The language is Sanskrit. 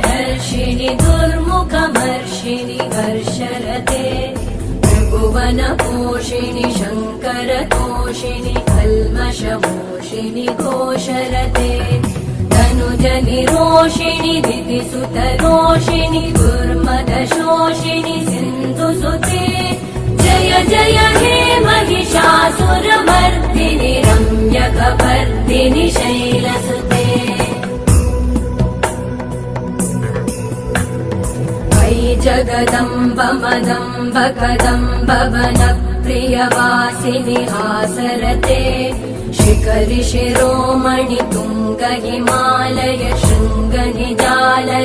धर्षिणि दुर्मुखमर्षिणि हर्षरते त्रिभुवनपोषिणि शङ्करतोषिणि कल्मषमोषिणि घोषरते तनुजनिरोषिणि दितिसुतरोषिणि दुर्मदशोषिणि सिन्धुसुते जय जय हे महिषासुरमर्दिनि रम्यकपर्दिनि शैलसुते जगदम्ब मदम्ब कदम्ब वनप्रियवासिनि हासरते शिखरि शिरोमणि तुङ्ग हिमालय शृङ्ग निजालय